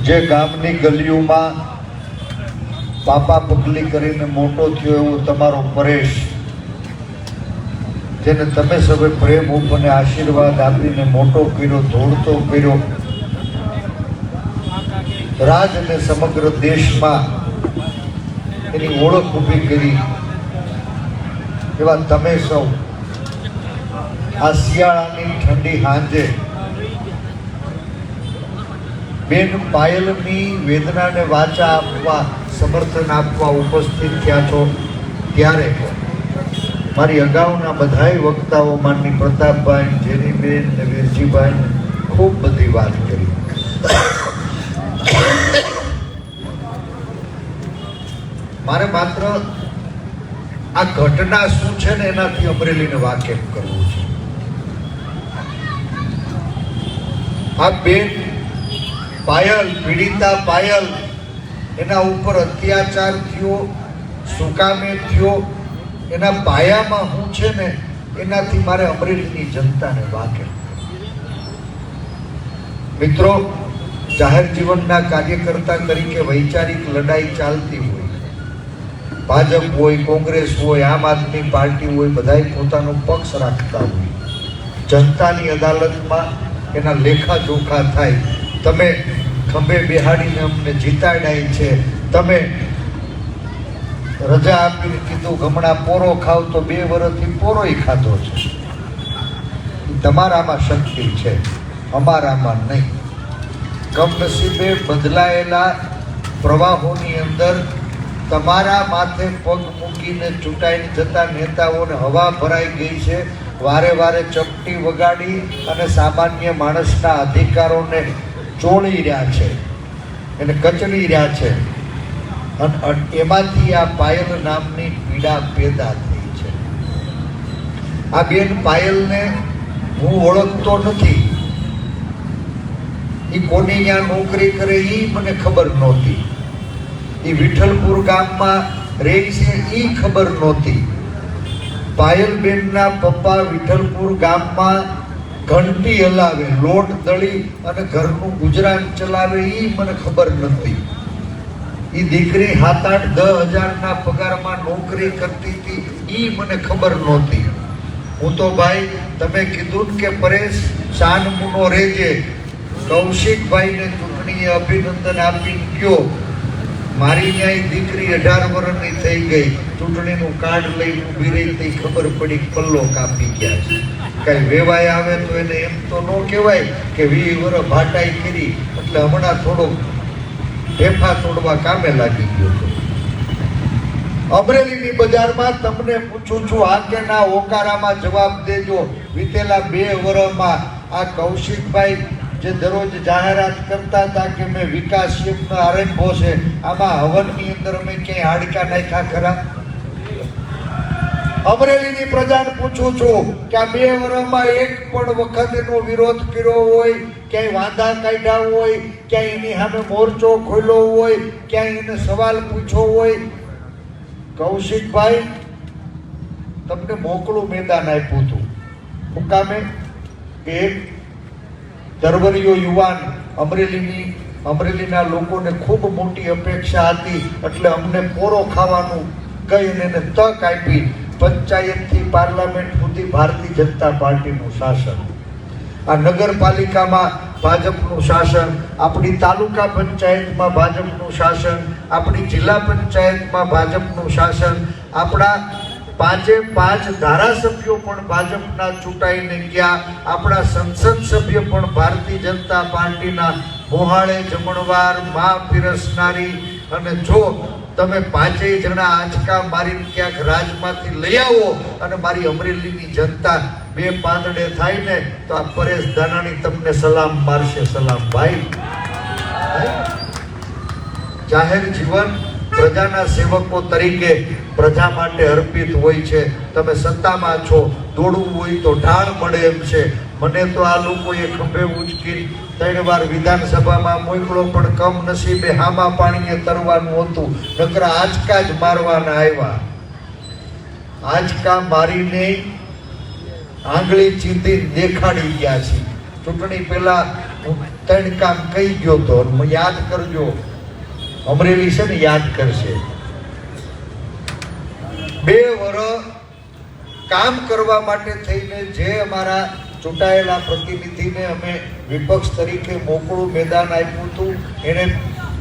જે ગામની ગલીઓમાં પાપા પગલી કરીને મોટો થયો એવો તમારો પરેશ, જેને તમે સૌએ પ્રેમ અને આશીર્વાદ આપીને મોટો કર્યો, દોડતો કર્યો, રાજ અને સમગ્ર દેશમાં એની ઓળખ ઊભી કરી, એવા તમે સૌ આ શિયાળાની ઠંડી સાંજે બેન પાયલની વેદનાને વાચા આપવા, સમર્થન આપવા ઉપસ્થિત થયા છો, ત્યારે મારી અગાઉના બધાય વક્તાઓ માનની પ્રતાપભાઈ, જેનીબેન ને વીરજીભાઈ ખૂબ બધી વાત કરી. મારે માત્ર આ ઘટના શું છે ને એનાથી અમરેલીને વાકેફ કરવું છે. આ બેન પાયલ, પીડિતા પાયલ, એના ઉપર અત્યાચાર થયો, શું કામે થયો, એના પાયામાં શું છે ને એનાથી મારે અમરેલીની જનતાને વાકેફ. મિત્રો, જાહેર જીવનના કાર્યકર્તા તરીકે વૈચારિક લડાઈ ચાલતી હોય, ભાજપ હોય, કોંગ્રેસ હોય, આમ આદમી પાર્ટી હોય, બધાય પોતાનો પક્ષ રાખતા હોય. જનતાની અદાલતમાં એના લેખા જોખા થાય. તમે ખંભે બેહાડીને અમને જીતાડાય છે, તમે રજા આપીને કીધું હમણાં પોરો ખાવ તો 2 વર્ષથી પોરોય ખાધો છે. તમારામાં શક્તિ છે, અમારામાં નહીં. કમનસીબે બદલાયેલા પ્રવાહોની અંદર તમારા માથે પગ મૂકીને ચૂંટાઈને જતા નેતાઓને હવા ભરાઈ ગઈ છે. વારે વારે ચપટી વગાડી અને સામાન્ય માણસના અધિકારોને ચોળી રહ્યા છે, એને કચડી રહ્યા છે. અને એમાંથી આ પાયલ નામની પીડા પેદા થઈ છે. આ બેન પાયલને હું ઓળખતો નથી. એ કોની ત્યાં નોકરી કરે એ મને ખબર નહોતી. એ વિઠ્ઠલપુર ગામમાં રહે છે એ ખબર નહોતી. પાયલબેનના પપ્પા વિઠ્ઠલપુર ગામમાં ઘંટી હલાવે, લોટ દળી અને ઘરનું ગુજરાન ચલાવે એ મને ખબર નથી. એ દીકરી 7-8-10 હજારના પગારમાં નોકરી કરતી હતી એ મને ખબર નહોતી. હું તો ભાઈ, તમે કીધું કે પરેશ શાનમુનો રેજે, કૌશિકભાઈને ચૂંટણીએ અભિનંદન આપીને ગયો. મારી ન્યાય દીકરી 18 વર્ષની થઈ ગઈ, ચૂંટણીનું કાર્ડ લઈને ઊભી રહી તે ખબર પડી પલ્લો કાપી ગયા છે. કઈ વેવાય આવે તો એને એમ તો ન કહેવાય કે 20 વર્ષ ભાટાઈ કરી એટલે હમણાં થોડો ઢેફા તોડવા કામે લાગી ગયો હતો. અમરેલીની બજારમાં તમને પૂછું છું, આ કે ના ઓકારામાં જવાબ દેજો. વીતેલા 2 વર્ષમાં આ કૌશિકભાઈ જે દરરોજ જાહેરાત કરતા હતા કે મેં વિકાસ યજ્ઞ આરંભો છે, આમાં હવનની અંદર અમે ક્યાંય હાડકા નાખ્યા ખરા? અમરેલીની પ્રજાને પૂછું છું કે આ 2 વર્ષમાં એક પણ વખત એનો વિરોધ કર્યો હોય, ક્યાંય વાંધા કાઢ્યા હોય, ક્યાંય એની સામે મોરચો ખોલ્યો હોય, ક્યાંય એને સવાલ પૂછ્યો હોય? કૌશિકભાઈ, તમને મોકળું મેદાન આપ્યું હતું. શું કામે? એક તરવરીયો યુવાન, અમરેલીના લોકોને ખૂબ મોટી અપેક્ષા હતી એટલે અમને પોરો ખાવાનું કહીને એને તક આપી. પંચાયતથી પાર્લામેન્ટ સુધી ભારતીય જનતા પાર્ટીનું શાસન, આ નગરપાલિકામાં ભાજપનું શાસન, આપણી તાલુકા પંચાયતમાં ભાજપનું શાસન, આપણી જિલ્લા પંચાયતમાં ભાજપનું શાસન, આપણા 5 ધારાસભ્યો પણ ભાજપના ચૂંટાઈને ગયા, આપણા સંસદ સભ્ય પણ ભારતીય જનતા પાર્ટીના મોહાળે જમણવાર, મા પીરસનારી. અને જો તમે 5 જણા આંચકા મારીને ક્યાંક રાજમાંથી લઈ આવો અને મારી અમરેલીની જનતા 2 પાંદડે થાય ને તો આ પરેશ ધાનાણી તમને સલામ મારશે. સલામ ભાઈ. જાહેર જીવન પ્રજાના સેવકો તરીકે પ્રજા માટે અર્પિત હોય છે. તમે સત્તામાં છો, દોડવું હોય તો ઢાળ મળે એમ છે. મને તો આ લોકોએ ખંભે ઉચકી 3 વાર વિધાનસભામાં મોકલો, પણ કમનસીબે હામા પાણીએ તરવાનું હતું, નકરા આંચકા જ મારવાના આવ્યા. આંચકા મારીને આંગળી ચીંધી દેખાડી ગયા છે. ચૂંટણી પહેલા ત્રણ કામ કહી ગયો તો યાદ કરજો. અમરેલી છે ને યાદ કરશે. 2 વર્ષ કામ કરવા માટે થઈને જે અમારા ચૂંટાયેલા પ્રતિનિધિને અમે વિપક્ષ તરીકે મોકળું મેદાન આપ્યું હતું, એને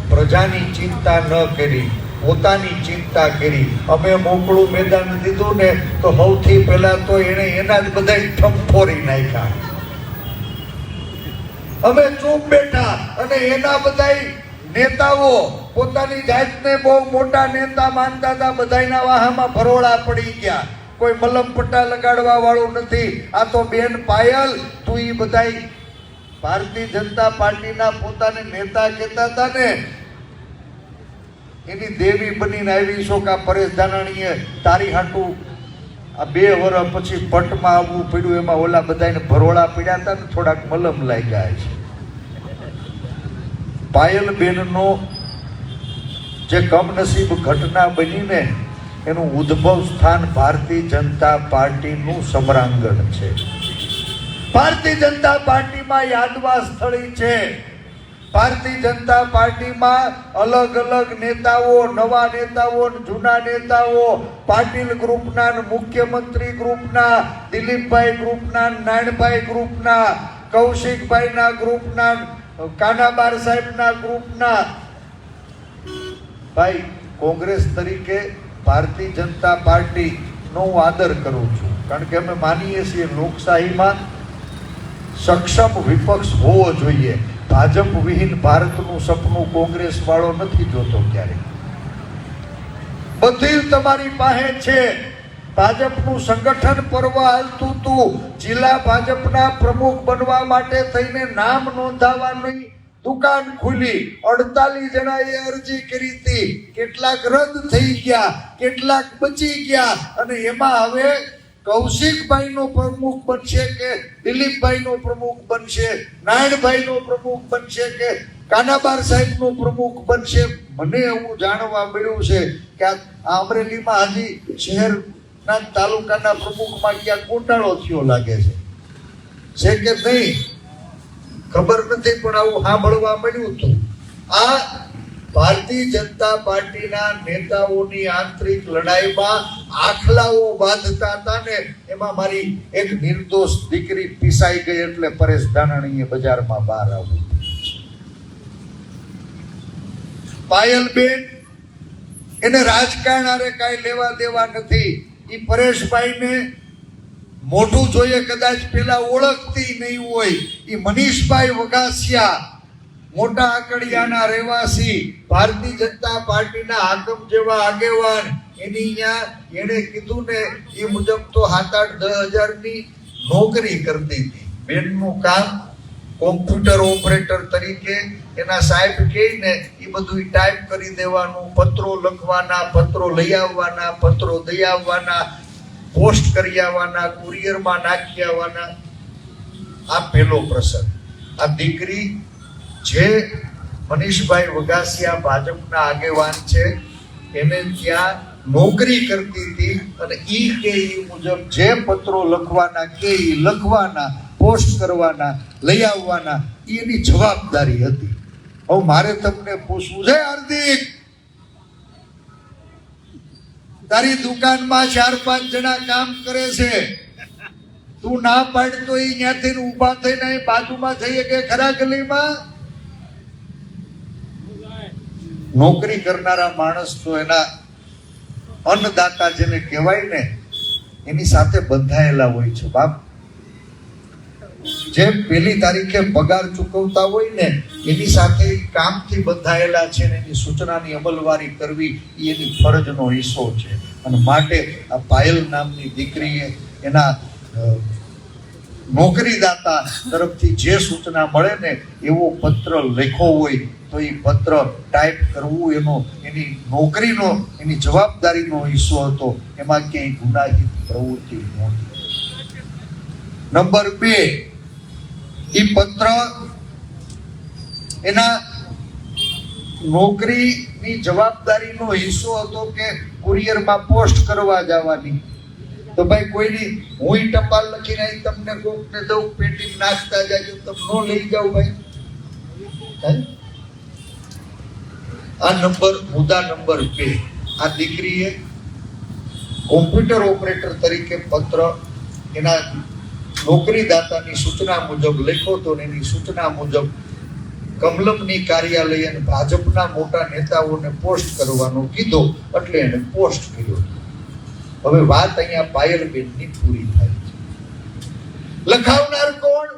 પ્રજાની ચિંતા ન કરી, પોતાની ચિંતા કરી. અમે મોકળું મેદાન દીધું ને તો સૌથી પહેલા તો એને એના જ બધા ઠમફોરી નાખ્યા. અમે ચૂપ બેઠા અને એના બધા નેતાઓ પોતાની જાતને બહુ મોટા નેતા માનતા હતા, બધાના વાહામાં ભરોળા પડી ગયા. કોઈ મલમ પટ્ટા લગાડવા વાળું નથી. આ તો બેન પાયલ, તું ઈ બધાય ભારતીય જનતા પાર્ટીના પોતાને નેતા કહેતા હતા ને, એની દેવી બનીને આવી છો કે પરેશ ધાનાણીએ તારી હાટું આ 2 વર્ષ પછી પટમાં આવવું પડ્યું, એમાં ઓલા બધાને ભરોળા પડ્યા હતા ને થોડાક મલમ લાગ્યા છે. પાયલ બેનનો જે કમનસીબ ઘટના બનીને એનું ઉદ્ભવ સ્થાન ભારતીય જનતા પાર્ટીનું સમરાંગણ છે. ભારતીય જનતા પાર્ટીમાં યાદવા સ્થળી છે. ભારતીય જનતા પાર્ટીમાં અલગ અલગ નેતાઓ, નવા નેતાઓ, જૂના નેતાઓ, પાટીલ ગ્રુપના, મુખ્યમંત્રી ગ્રુપના, દિલીપભાઈ ગ્રુપના, નાયણભાઈ ગ્રુપના, કૌશિકભાઈના ગ્રુપના, કાનાબાર સાહેબના ગ્રુપના. ભાઈ, કોંગ્રેસ તરીકે ભારતીય જનતા પાર્ટીનો હું આદર કરું છું, કારણ કે અમે માનીએ છીએ લોકશાહીમાં સક્ષમ વિપક્ષ હોવો જોઈએ. ભાજપ વિહીન ભારતનું સપનું કોંગ્રેસ વાળો નથી જોતો ક્યારેય. બધી તમારી પાસે છે. ભાજપનું સંગઠન પર્વ હાલતું હતું. જિલ્લા ભાજપના પ્રમુખ બનવા માટે થઈને નામ નોંધાવવાની દુકાન ખુલી. 48 જણાએ અરજી કરી હતી. કેટલાક રદ થઈ ગયા, કેટલાક બચી ગયા, અને એમાં હવે કૌશિકભાઈનો પ્રમુખ બનશે કે દિલીપભાઈનો પ્રમુખ બનશે, નાયણભાઈનો પ્રમુખ બનશે કે કાનાબાર સાહેબનો પ્રમુખ બનશે. મને એવું જાણવા મળ્યું છે કે આ અમરેલીમાં હજી શહેરના તાલુકાના પ્રમુખમાં ક્યાંક ગોટાળો થયો લાગે છે કે નહીં ખબર નથી, પણ આવું સાંભળવા મળ્યું હતું. આ ભારતીય જનતા પાર્ટીના નેતાઓની આંતરિક લડાઈમાં આખલાઓ બાંધતા હતા ને, એમાં મારી એક નિર્દોષ દીકરી પીસાઈ ગઈ એટલે પરેશ ધાનાણીએ બજારમાં બહાર આવવું. પાયલબેન, એને રાજકારણ હારે કાંઈ લેવા દેવા નથી. એ પરેશભાઈને મોઢું જોઈએ કદાચ પેલા ઓળખતી નહીં હોય. એ મનીષભાઈ વઘાસિયા, મોટા આકડિયાના રહેવાસી, ભારતીય જનતા પાર્ટીના હાકમ જેવા આગેવાન, એની અહીંયા એને કીધું ને એ મુજબ તો 7-8-10 હજારની નોકરી કરતી હતી. બેનનું કામ કોમ્પ્યુટર ઓપરેટર તરીકે એના સાહેબ કહે ને એ બધું ટાઈપ કરી દેવાનું, પત્રો લખવાના, પત્રો લઈ આવવાના, પત્રો દઈ આવવાના, પોસ્ટ કરી આવવાના, કુરિયરમાં નાખી આવવાના. આ પહેલો પ્રસંગ. આ દીકરી જે મનીષભાઈ વઘાસિયા ભાજપના આગેવાન છે, એને ત્યાં નોકરી કરતી હતી, અને ઈ કે ઈ મુજબ જે પત્રો લખવાના કે ઈ લખવાના, પોસ્ટ કરવાના, લઈ આવવાના, એની જવાબદારી હતી. હવે મારે તમને પૂછવું છે, હાર્દિક, તારી દુકાનમાં 4-5 જણા કામ કરે છે, તું ના પાડતો એ ત્યાંથી ઊભા થઈને બાજુમાં જઈએ કે ખરા ગલીમાં નોકરી કરનારા માણસ તો એના અન્નદાતા જેને કહેવાય ને એની સાથે બંધાયેલા હોય છે. બાપ, જે 1 તારીખે પગાર ચૂકવતા હોય ને એની સાથે કામથી બંધાયેલા છે ને એની સૂચનાની અમલવારી કરવી એ એની ફરજનો હિસ્સો છે. અને માટે આ પાયલ નામની દીકરીએ એના નોકરીદાતા તરફથી જે સૂચના મળે ને એવો પત્ર લખ્યો હોય તો એ પત્ર ટાઈપ કરવું એની નોકરીનો, એની જવાબદારીનો હિસ્સો હતો. એમાં ક્યાંય ગુનાહિત પ્રવૃત્તિ નહોતી. નંબર 2, એ પત્ર એના નોકરીની જવાબદારીનો હિસ્સો હતો કે કુરિયરમાં પોસ્ટ કરવા જવાની. તો ભાઈ કોઈની હું ટપાલ લખીને તમને કોકને દઉં, પેટી નાખતા જાય, તમે ન લઈ જાઓ ભાઈ. આ મુદ્દા નંબર 2, આ દીકરીએ કોમ્પ્યુટર ઓપરેટર તરીકે પત્ર એના નોકરીદાતાની સૂચના મુજબ લખ્યો તો એની સૂચના મુજબ કમલમની કાર્યાલય અને ભાજપના મોટા નેતાઓને પોસ્ટ કરવાનો કીધો એટલે એને પોસ્ટ કર્યો. હવે વાત અહીંયા પાયલબેનની પૂરી થાય છે. લખાવનાર કોણ?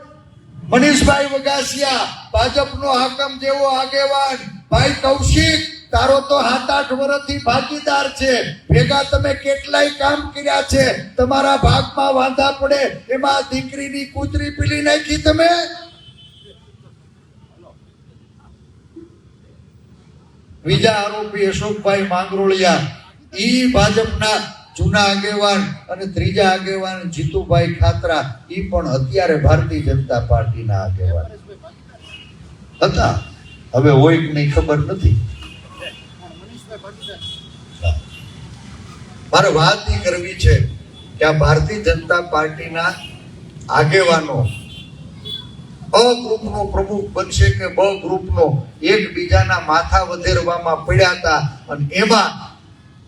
મનીષભાઈ વગાસિયા, ભાજપનો હાકમ જેવો આગેવાન. ભાઈ કૌશિક, તારો તો 7-8 વર્ષથી ભાગીદાર છે. ભેગા તમે કેટલાય કામ કર્યા છે. તમારા ભાગમાં વાંધા પડે એમાં દીકરીની કૂતરી પીલી નાખી તમે. બીજા આરોપી અશોકભાઈ માંગરોળિયા, ઈ ભાજપના જૂના આગેવાન, અને ત્રીજા આગેવાન જીતુભાઈ ખાતરા, ઈ પણ અત્યારે ભારતીય જનતા પાર્ટીના આગેવાન હતા. હવે હોય કે નહીં ખબર નથી. મારે વાત એ કરવી છે કે આ ભારતીય જનતા પાર્ટીના આગેવાનો અ ગ્રુપનો પ્રમુખ બનશે કે બ ગ્રુપનો એકબીજાના માથા વધેરવામાં પડ્યા હતા. અને એમાં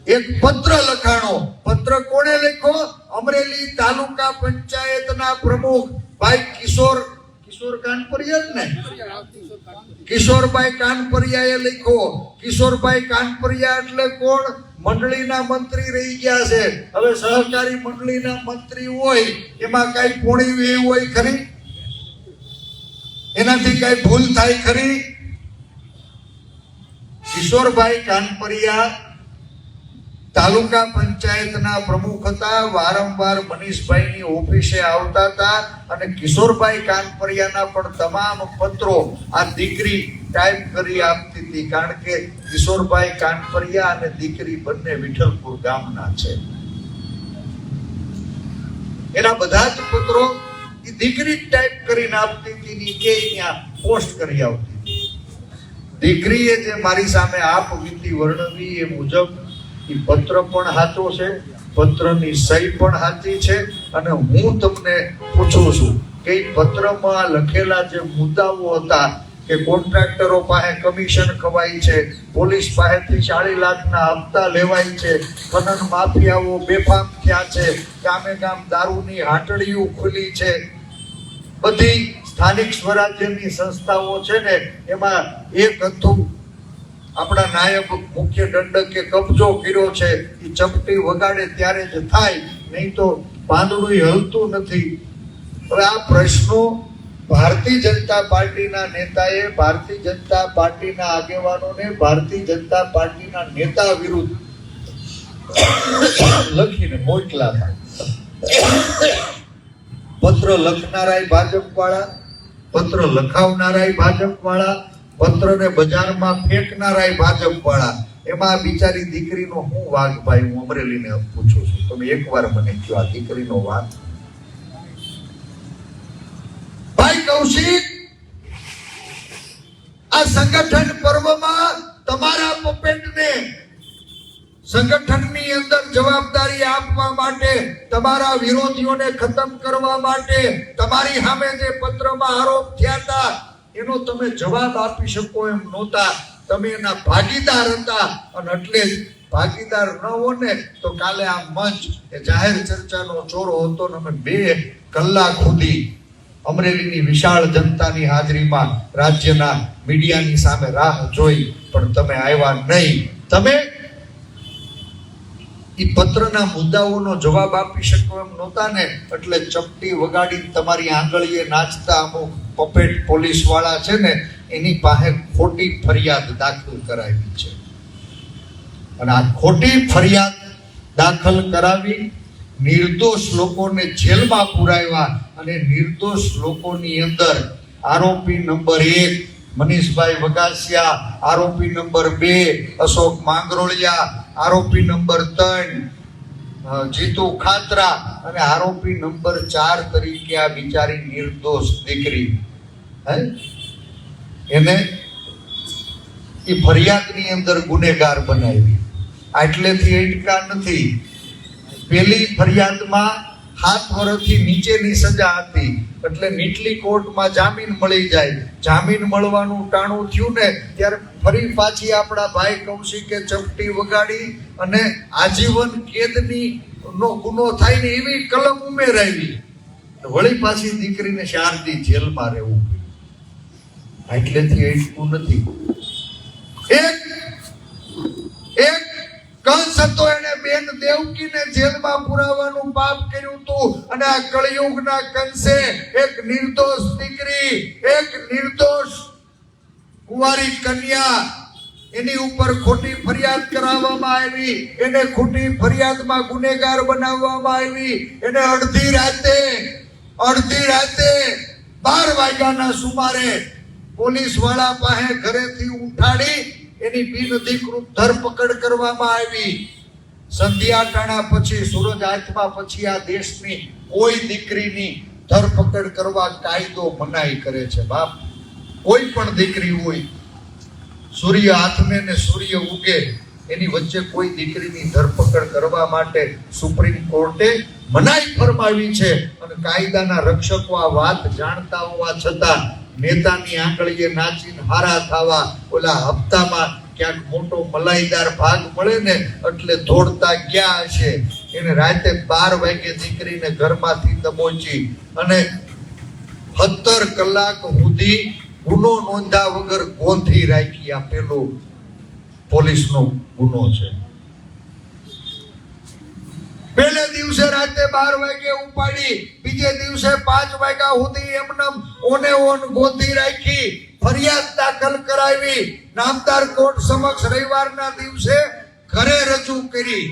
એક પત્ર લખાણો. પત્ર કોણે લખ્યો? અમરેલી તાલુકા પંચાયતના પ્રમુખ ભાઈ કિશોર કાનપરિયા ને, કિશોરભાઈ કાનપરિયાએ લખ્યો. કિશોરભાઈ કાનપરિયા એટલે કોણ? મંડળીના મંત્રી રહી ગયા છે. હવે સહકારી મંડળીના મંત્રી હોય એમાં કઈ પોણી વે હોય ખરી? એનાથી કઈ ભૂલ થાય ખરી? કિશોરભાઈ કાનપરિયા તાલુકા પંચાયતના પ્રમુખ હતા. વારંવાર મનીષભાઈની ઓફિસે આવતા હતા અને કિશોરભાઈ કાનપરિયાના પણ તમામ પત્રો આ દીકરી ટાઈપ કરી આપતી હતી. કારણ કે કિશોરભાઈ કાનપરિયા અને દીકરી બંને વિઠ્ઠલપુર ગામના છે. એના બધા જ પત્રો એ દીકરી ટાઈપ કરીને આપતી હતી કે અહીંયા પોસ્ટ કરી આવતી. દીકરીએ જે મારી સામે આપ વીતી વર્ણવી એ મુજબ એ પત્ર પણ સાચો છે, પત્રની સહી પણ સાચી છે. અને હું તમને પૂછું છું કે એ પત્રમાં લખેલા જે મુદ્દાઓ હતા કે કોન્ટ્રાક્ટરો પાસે કમિશન ખવાય છે, પોલીસ પાસેથી 40 લાખના હપ્તા લેવાય છે, ખનન માફિયાઓ બેફામ થયા છે, ગામે ગામ દારૂની હાટડીઓ ખુલી છે, બધી સ્થાનિક સ્વરાજ્યની સંસ્થાઓ છે ને એમાં એક હતું આપણા નાયબ મુખ્ય દંડકે કબજો કર્યો છે. એ ચપટી વગાડે ત્યારે જ થાય, નહીં તો પાંદડું હલતું નથી. હવે આ પ્રશ્નો ભારતીય જનતા પાર્ટીના નેતાએ ભારતીય જનતા પાર્ટીના આગેવાનોને ભારતીય જનતા પાર્ટીના નેતા વિરુદ્ધ લખીને મોકલા હતા. પત્ર લખનારાય ભાજપ વાળા, પત્ર લખાવનારાય ભાજપ વાળા, પત્રને બજારમાં ફેંકનારાય ભાજપ વાળા. એમાં બિચારી દીકરીનો હું વાગ? ભાઈ હું અમરેલીને પૂછું છું, તમે એકવાર મને કહો આ દીકરીનો વાગ. ભાઈ કૌશિક, આ સંગઠન પર્વમાં તમારા પપેટને સંગઠનની અંદર જવાબદારી આપવા માટે, તમારા વિરોધીઓને ખતમ કરવા માટે, તમારી સામે જે પત્રમાં આરોપ થયા હતા એનો તમે જવાબ આપી શકો એમ નહોતા. તમે એના ભાગીદાર હતા. અને એટલે જ ભાગીદાર ન હો ને તો કાલે આ મંચ એ જાહેર ચર્ચાનો ચોરો હતો ને અમે 2 કલાક સુધી અમરેલીની વિશાળ જનતાની હાજરીમાં રાજ્યના મીડિયાની સામે રાહ જોઈ, પણ તમે આવ્યા નહીં. તમે એ પત્રના મુદ્દાઓનો જવાબ આપી શકો એમ નહોતા ને એટલે ચપટી વગાડી તમારી આંગળીએ નાચતા અમુક પપેટ પોલીસ વાળા છે ને એની પાસે ખોટી ફરિયાદ દાખલ કરાવી છે. અને આ ખોટી ફરિયાદ દાખલ કરાવી નિર્દોષ લોકોને જેલમાં પુરાવ્યા. અને નિર્દોષ લોકોની અંદર આરોપી નંબર 1 મનીષભાઈ વગાસિયા, આરોપી નંબર 2 અશોક માંગરોળિયા, આરોપી નંબર 3 જીતુ ખાતરા અને આરોપી નંબર 4 તરીકે આ બિચારી નિર્દોષ દીકરી એને એ ફરિયાદની અંદર ગુનેગાર બનાવી. આટલેથી અટકા નથી. પેલી ફરિયાદમાં 7 વર્ષથી નીચેની સજા હતી, એટલે નીચલી કોર્ટમાં જામીન મળી જાય. જામીન મળવાનું ટાણું થયું ને ત્યારે ફરી પાછી આપણા ભાઈ કૌશિકે ચપટી વગાડી અને આજીવન કેદની નો ગુનો થાય ને એવી કલમ ઉમેરાવી. વળી પાછી દીકરીને 4 દી જેલમાં રહેવું પડ્યું. એટલેથી એટલું નથી. એક કંસ હતો, એને બેન દેવકીને જેલમાં પુરાવાનું પાપ કર્યું હતું. અને આ કળિયુગના કંસે એક નિર્દોષ દીકરી, એક નિર્દોષ કુંવારી કન્યા, એની ઉપર ખોટી ફરિયાદ કરાવવામાં આવી. એને ખોટી ફરિયાદમાં ગુનેગાર બનાવવામાં આવી. એને અડધી રાતે 12 વાગ્યાના સુમારે પોલીસ વાળા પાસે ઘરેથી ઉઠાડી એની બિનઅધિકૃત ધરપકડ કરવામાં આવી. સંધ્યા ટાણા પછી, સૂરજ આથમા પછી આ દેશની કોઈ દીકરીની ધરપકડ કરવા કાયદો મનાઈ કરે છે. બાપ, કોઈ પણ દીકરી હોય, સૂર્ય આથમે ને સૂર્ય ઉગે એની વચ્ચે કોઈ દીકરીની ધરપકડ કરવા માટે સુપ્રીમ કોર્ટે મનાઈ ફરમાવી છે. અને કાયદાના રક્ષકો આ વાત જાણતા હોવા છતાં નેતાની આંગળીએ નાચીને હારા થવા, ઓલા હપ્તામાં ક્યાંક મોટો મલાઈદાર ભાગ મળે ને એટલે દોડતા ગયા હશે. એને રાતે 12 વાગે દીકરીને ઘરમાંથી દબોચી અને 17 કલાક સુધી ગુનો નોંધા વગર ગોંધી રાખી. આ પેલો પોલીસનો ગુનો છે. પહેલે દિવસે રાતે 12 વાગે ઉપાડી, બીજે દિવસે 5 વાગ્યા સુધી એમનેમ ઓને ઓન ગોંધી રાખી, ફરિયાદ દાખલ કરાવી, નામદાર કોર્ટ સમક્ષ રવિવારના દિવસે ઘરે રજૂ કરી.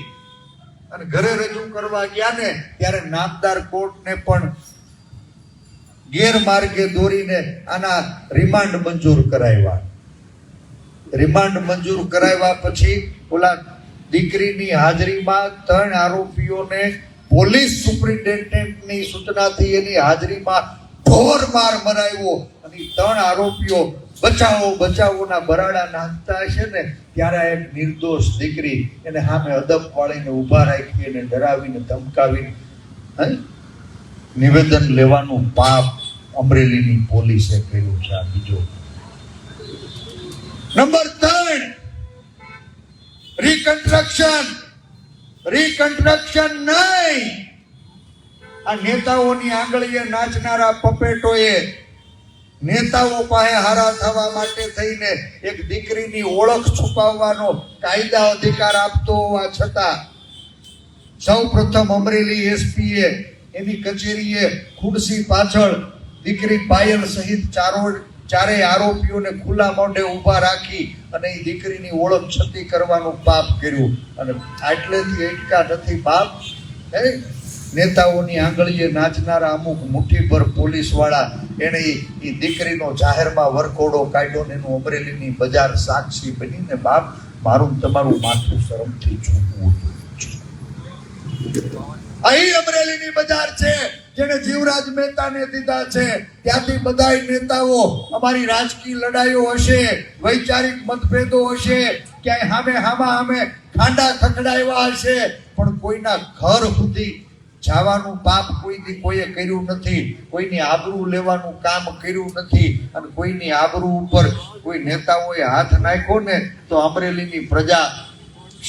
અને ઘરે રજૂ કરવા ગયા ને ત્યારે નામદાર કોર્ટને પણ ગેરમાર્ગે દોરીને આના રિમાન્ડ મંજૂર કરાવ્યા. રિમાન્ડ મંજૂર કરાવ્યા પછી ઓલા દીકરીની હાજરીમાં 3 આરોપીઓને પોલીસ સુપ્રિન્ટેન્ડન્ટની સૂચનાથી એની હાજરીમાં ઢોર માર મરાવ્યો. અને 3 આરોપીઓ બચાવોના બરાડા નાખતા હશે ને ત્યારે એક નિર્દોષ દીકરી એને સામે અદબ વાળીને ઊભા રાખી, એને ડરાવીને ધમકાવીને નિવેદન લેવાનું પાપ અમરેલીની પોલીસે કર્યું છે. આ બીજો. નંબર 3, રિકન્સ્ટ્રક્શન નહીં. આ નેતાઓની આંગળીએ નાચનારા પપેટોએ નેતાઓ પાસે હારા થવા માટે થઈને એક દીકરીની ઓળખ છુપાવવાનો કાયદા અધિકાર આપતો હોવા છતાં સૌ પ્રથમ અમરેલી એસપીએ એની કચેરીએ ખુરશી પાછળ દીકરી પાયલ સહિત ચારેય આરોપીઓને ખુલ્લા મોઢે ઊભા રાખી અને એ દીકરીની ઓળખ છતી કરવાનું પાપ કર્યું. અને આટલેથી એટકા નથી બાપ. નેતાઓની આંગળીએ નાચનારા અમુક મુઠ્ઠીભર પોલીસ વાળા એને એ દીકરીનો જાહેરમાં વરઘોડો કાઢ્યો ને એનું અમરેલીની બજાર સાક્ષી બનીને બાપ મારું તમારું માથું શરમથી ઝૂકવું જોઈએ. અહીં અમરેલીની બજાર છે જેને જીવરાજ મહેતાને દીધા છે. ત્યાંથી બધાય નેતાઓ અમારી રાજકીય લડાઈઓ હશે, વૈચારિક મતભેદો હશે, ક્યાંય સામે ખાંડા ખખડાવ્યા હશે, પણ કોઈના ઘર સુધી જવાનું પાપ કોઈએ કર્યું નથી. કોઈની આબરૂ લેવાનું કામ કર્યું નથી. અને કોઈની આબરૂ ઉપર કોઈ નેતાઓએ હાથ નાખ્યો ને તો અમરેલીની પ્રજા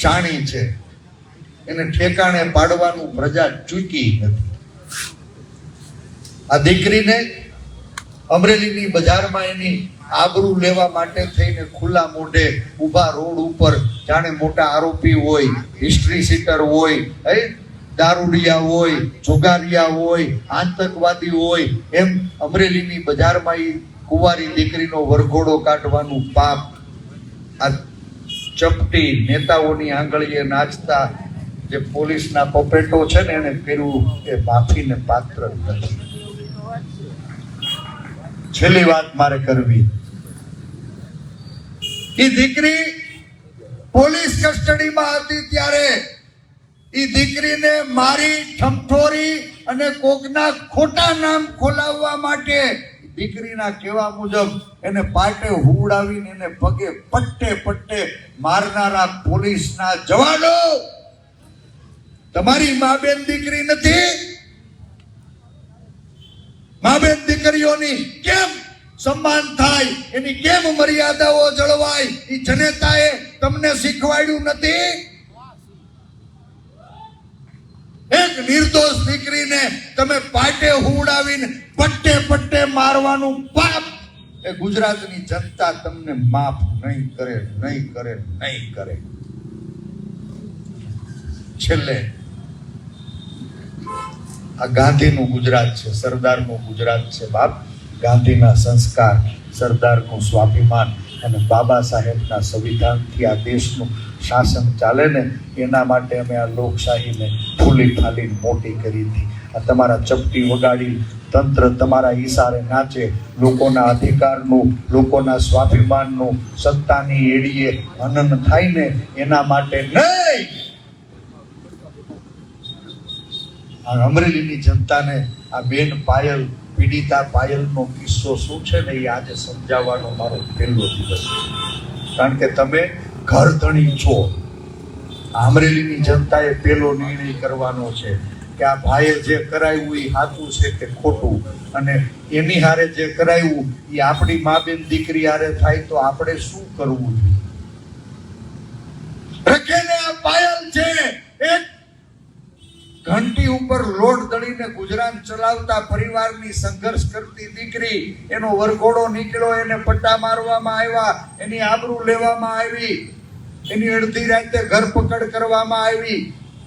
શાણી છે, એને ઠેકાણે પાડવાનું પ્રજા ચૂકી નથી. આ દીકરીને અમરેલીની બજારમાં એની આબરૂ લેવા માટે થઈને ખુલ્લા મોઢે ઊભા રોડ ઉપર જાણે મોટા આરોપી હોય, હિસ્ટ્રી સીટર હોય, દારૂડિયા હોય, જુગારિયા હોય, આતંકવાદી હોય, એમ અમરેલીની બજારમાં એ કુંવારી દીકરીનો વરઘોડો કાઢવાનું પાપ આ ચપટી નેતાઓની આંગળીએ નાચતા જે પોલીસના પપેટો છે ને એને કર્યું એ માફીને પાત્ર નથી. છેલ્લી વાત મારે કરવી, એ દીકરી પોલીસ કસ્ટડીમાં હતી ત્યારે એ દીકરીને મારી, ઠમઠોરી અને કોકના ખોટા નામ ખોલાવવા માટે દીકરીના કહેવા મુજબ એને પાટે હુવડાવીને એને પગે પટ્ટે મારનારા પોલીસના જવાનો તમારી મા બેન દીકરી નથી. મા બેન દીકરીઓની કેમ સન્માન થાય, એની કેમ મર્યાદાઓ જળવાય, એ જનેતાએ તમને શીખવાડ્યું નથી? એક નિર્દોષ દીકરીને તમે પાટે હુવડાવીને પટ્ટે પટ્ટે મારવાનું પાપ એ ગુજરાતની જનતા તમને માફ નહીં કરે, નહીં કરે, નહીં કરે. છેલ્લે આ ગાંધીનું ગુજરાત છે, સરદારનું ગુજરાત છે બાપ. ગાંધીના સંસ્કાર, સરદારનું સ્વાભિમાન અને બાબા સાહેબના સંવિધાનથી આ દેશનું શાસન ચાલે ને, એના માટે અમે આ લોકશાહીને ફૂલી ફાલી મોટી કરી હતી. આ તમારા ચપટી વગાડી તંત્ર તમારા ઈશારે નાચે, લોકોના અધિકારનું, લોકોના સ્વાભિમાનનું સત્તાની એડીએ હનન થાય ને, એના માટે નહીં. આ અમરેલીની જનતાને આ બેન પાયલ, પીડિતા પાયલનો કિસ્સો શું છે ને, એ આજે સમજાવવાનો મારો પહેલો દિવસ છે. કારણ કે તમે ઘર ધણી છો. અમરેલીની જનતાએ પહેલો નિર્ણય કરવાનો છે કે આ ભાઈએ જે કરાવ્યું એ સાચું છે કે ખોટું, અને એની હારે જે કરાવ્યું એ આપણી મા બેન દીકરી હારે થાય તો આપણે શું કરવું જોઈએ? રખેને આ પાયલ છે, એક ઘંટી ઉપર લોટ દળીને ગુજરાત ચલાવતા પરિવારની સંઘર્ષ કરતી દીકરી, એનો વરઘોડો નીકળ્યો, એને પટ્ટા મારવામાં આવ્યા, એની આબરૂ લેવામાં આવી, એની અડધી રાતે ધરપકડ કરવામાં આવી.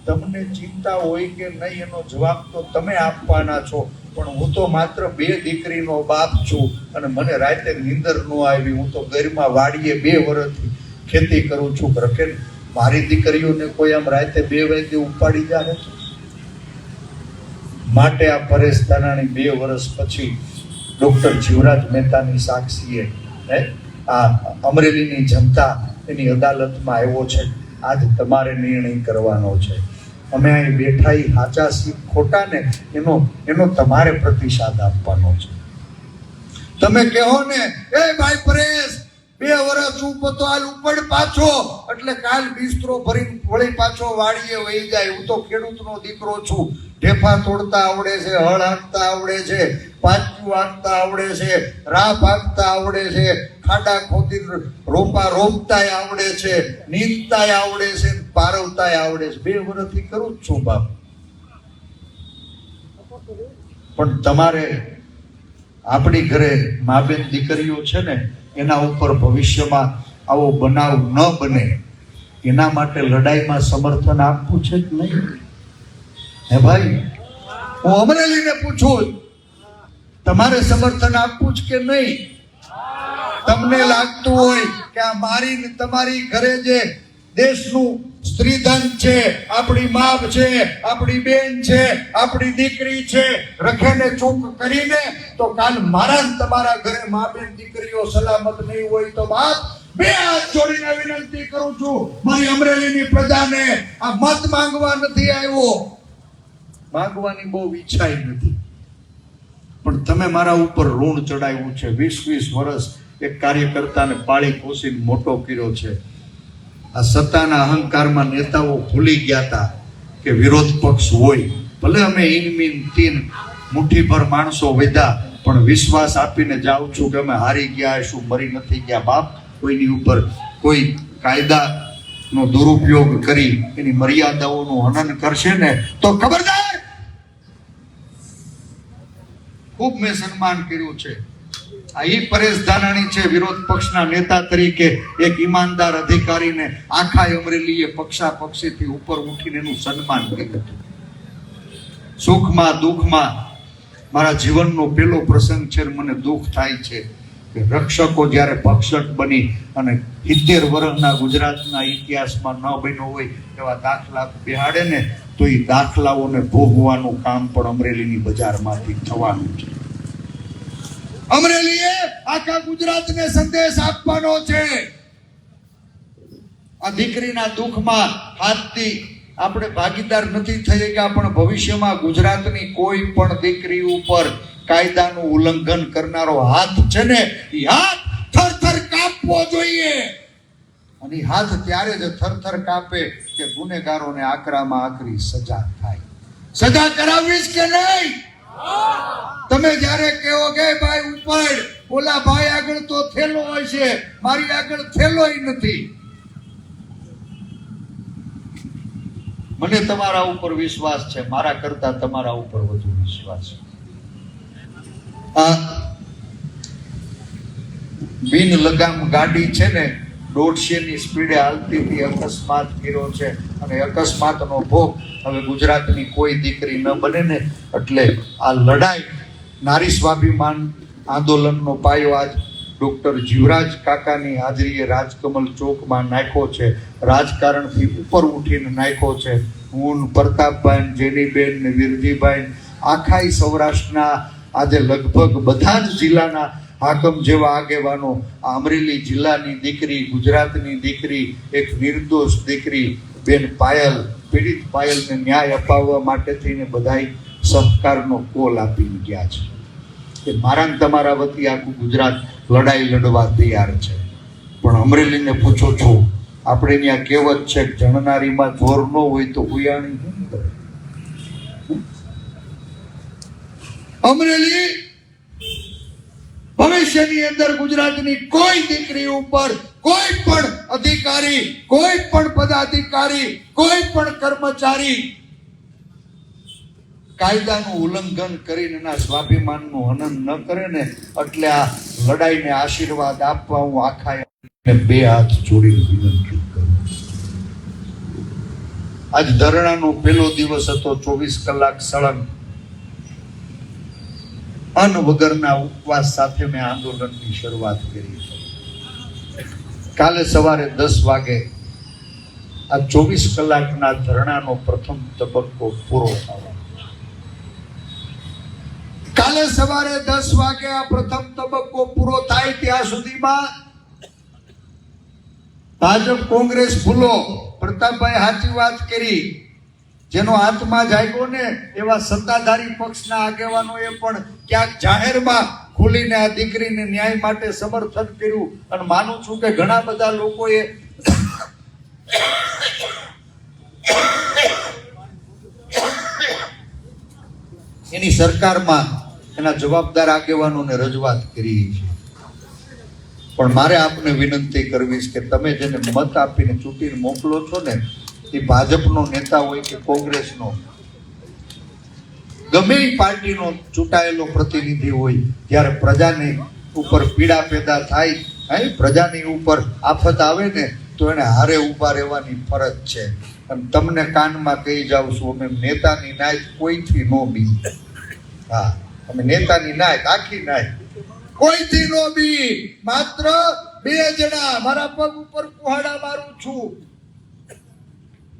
તમને ચિંતા હોય કે નહીં એનો જવાબ તો તમે આપવાના છો, પણ હું તો માત્ર 2 દીકરીનો બાપ છું અને મને રાતે નીંદર ન આવી. હું તો ઘરમાં વાડીએ 2 વર્ષથી ખેતી કરું છું. રખે મારી દીકરીઓને કોઈ આમ રાતે 2 વાગે ઉપાડી જાય? માટે આ પરેશ ધાનાણી 2 વર્ષ પછી ડોક્ટર જીવરાજ મહેતાની સાક્ષીએ આ અમરેલીની જનતા એની અદાલતમાં આવ્યો છે. આજ તમારે નિર્ણય કરવાનો છે. અમે અહીં બેઠા એ સાચા સી ખોટા ને એનો તમારે પ્રતિસાદ આપવાનો છે. તમે કહો ને, એ ભાઈ પરેશ 2 વર્ષ ઉપતો હાલ ઉપડ પાછો, એટલે કાલ બિસ્તરો ભરીને વળી પાછો વાડીએ વહી જાય. હું તો ખેડૂતનો દીકરો છું. ઢેફા તોડતા આવડે છે, હળ હાંકતા આવડે છે, પાછું હાંકતા આવડે છે, રાહ હાંકતા આવડે છે, ખાડા ખોદી રોપા રોપતાય આવડે છે, નીંદતાય આવડે છે, પારવતાય આવડે છે. 2 વર્ષથી કરું જ છું બાપ. પણ તમારે આપણી ઘરે મા બેન દીકરીઓ છે ને, એના ઉપર ભવિષ્યમાં આવો બનાવ ન બને એના માટે લડાઈમાં સમર્થન આપવું છે કે નહીં? હે ભાઈ, હું અમરેલીને પૂછું, તમારે સમર્થન આપવું છે કે નહીં? તમને લાગતું હોય કે આ મારી તમારી ઘરે જે દેશનું સ્ત્રીધન છે, આપણી મા છે, આપણી બેન છે, આપણી દીકરી છે, રખેને ચૂપ કરીને તો કાલ મારા તમારા ઘરે મા બેન દીકરીઓ સલામત નહીં હોય તો બાપ 2 હાથ જોડીને વિનંતી કરું છું મારી અમરેલીની પ્રજાને, આ મત માંગવા નથી આવ્યો. માંગવાની બહુ ઈચ્છા નથી, પણ તમે મારા ઉપર ઋણ ચડાવ્યું છે. 20 વર્ષ એક કાર્યકર્તાને પાળી પોષીને મોટો કર્યો છે. આ સત્તાના અહંકારમાં નેતાઓ ભૂલી ગયા હતા કે વિરોધ પક્ષ હોય, ભલે અમે ઇનમીન 3 મુઠ્ઠીભર માણસો વધ્યા, પણ વિશ્વાસ આપીને જાઉં છું કે અમે હારી ગયા શું, મરી નથી ગયા બાપ. કોઈની ઉપર કોઈ કાયદાનો દુરુપયોગ કરી એની મર્યાદાઓનું હનન કરશે ને તો ખબરદાર. ખૂબ મેં સન્માન કર્યું છે. આ પરેશ ધાનાણી છે, વિરોધ પક્ષના નેતા તરીકે એક ઈમાનદાર અધિકારીને આખા અમરેલીએ પક્ષાપક્ષીથી ઉપર ઉઠીને એનું સન્માન કર્યું. સુખમાં દુઃખમાં મારા જીવનનો પહેલો પ્રસંગ છે. મને દુઃખ થાય છે કે રક્ષકો જ્યારે ભક્ષક બની અને 70 વર્ષના ગુજરાતના ઇતિહાસમાં ન બન્યો હોય એવા દાખલા બેહાડે ને, તો એ દાખલાઓને ભોગવાનું કામ પણ અમરેલીની બજારમાંથી થવાનું છે. અમરેલીએ આખા ગુજરાતને સંદેશ આપવાનો છે. આ દીકરીના દુઃખમાં હાથથી આપણે ભાગીદાર નથી થઈ ગયા, પણ ભવિષ્યમાં ગુજરાતની કોઈ પણ દીકરી ઉપર કાયદાનું ઉલ્લંઘન કરનારો હાથ છે ને, એ હાથ થરથર કાપવો જોઈએ. અને હાથ ત્યારે જ થરથર કાપે કે ગુનેગારોને આકરામાં આકરી સજા થાય. સજા કરાવીશ કે નહીં? તમે જ્યારે કહો કે ભાઈ ઉપાડ, ઓલા ભાઈ આગળ તો થેલો હોય છે, મારી આગળ થેલોય નથી. મને તમારા ઉપર વિશ્વાસ છે, મારા કરતા તમારા ઉપર વધુ વિશ્વાસ છે. આ બિન લગામ ગાડી છે ને 150 ની સ્પીડે હાલતી હતી, અકસ્માત કર્યો છે, અને અકસ્માતનો ભોગ હવે ગુજરાતની કોઈ દીકરી ન બને ને, એટલે આ લડાઈ નારી સ્વાભિમાન આંદોલનનો પાયો આજ ડોક્ટર જીવરાજ કાકાની હાજરીએ રાજકમલ ચોકમાં નાખ્યો છે. રાજકારણથી ઉપર ઉઠીને નાખ્યો છે. હું પ્રતાપભાઈ, જેનીબેન ને વીરજીભાઈ, આખા સૌરાષ્ટ્રના આજે લગભગ બધા જ જિલ્લાના હાકમ જેવા આગેવાનો, અમરેલી જિલ્લાની દીકરી, ગુજરાતની દીકરી, એક નિર્દોષ દીકરી બેન પાયલ, પીડિત પાયલને ન્યાય અપાવવા માટે થઈને બધાય સહકારનો કોલ આપીને ગયા છે કે મારા ને તમારા વતી આખું ગુજરાત લડાઈ લડવા તૈયાર છે. પણ અમરેલીને પૂછો છો, આપણે ત્યાં કહેવત છે કે જણનારીમાં જોર ન હોય તો ઉયાણી શું કરે. અમરેલી ભવિષ્યની અંદર ગુજરાતની કોઈ દીકરી ઉપર કોઈ પણ અધિકારી, કોઈ પણ પદાધિકારી, કોઈ પણ કર્મચારી કાયદાનું ઉલ્લંઘન કરીને એના સ્વાભિમાનનું હનન ન કરે ને, એટલે આ લડાઈને આશીર્વાદ આપવા હું આખા બે હાથ જોડીને વિનંતી કરું. આજ ધરણાનો પહેલો દિવસ હતો. 24 કલાક સળંગ અન્ન વગરના ઉપવાસ સાથે મેં આંદોલનની શરૂઆત કરી. કાલે સવારે 10 વાગે આ 24 કલાકના ધરણાનો પ્રથમ તબક્કો પૂરો થવાનો. કાલે સવારે 10 વાગે આ પ્રથમ તબક્કો પૂરો થાય ત્યાં સુધીમાં ભાજપ કોંગ્રેસ ભૂલો. પ્રતાપભાઈ સાચી વાત કરી. જેનો આત્મા જાગ્યો ને એવા સત્તાધારી પક્ષના આગેવાનોએ પણ ક્યાંક જાહેરમાં ખુલીને આ દીકરીને ન્યાય માટે સમર્થન કર્યું. અને માનું છું કે ઘણા બધા લોકોએ એની સરકારમાં એના જવાબદાર આગેવાનોને રજૂઆત કરી છે. પણ મારે આપને વિનંતી કરવી છે કે તમે જેને મત આપીને ચૂંટીને મોકલો છો ને, એ ભાજપનો નેતા હોય કે કોંગ્રેસનો, ગમે એ પાર્ટીનો ચૂંટાયેલો પ્રતિનિધિ હોય, જ્યારે પ્રજાની ઉપર પીડા પેદા થાય, પ્રજાની ઉપર આફત આવે ને, તો એને હારે ઊભા રહેવાની ફરજ છે. અને તમને કાનમાં કહી જાઉં છું, અમે નેતાની નાયક કોઈથી નો બી. હા, અમે નેતાની નાયક, આખી નાયક કોઈથી નો બી. માત્ર 2 જણા મારા પગ ઉપર કુહાડા મારું છું,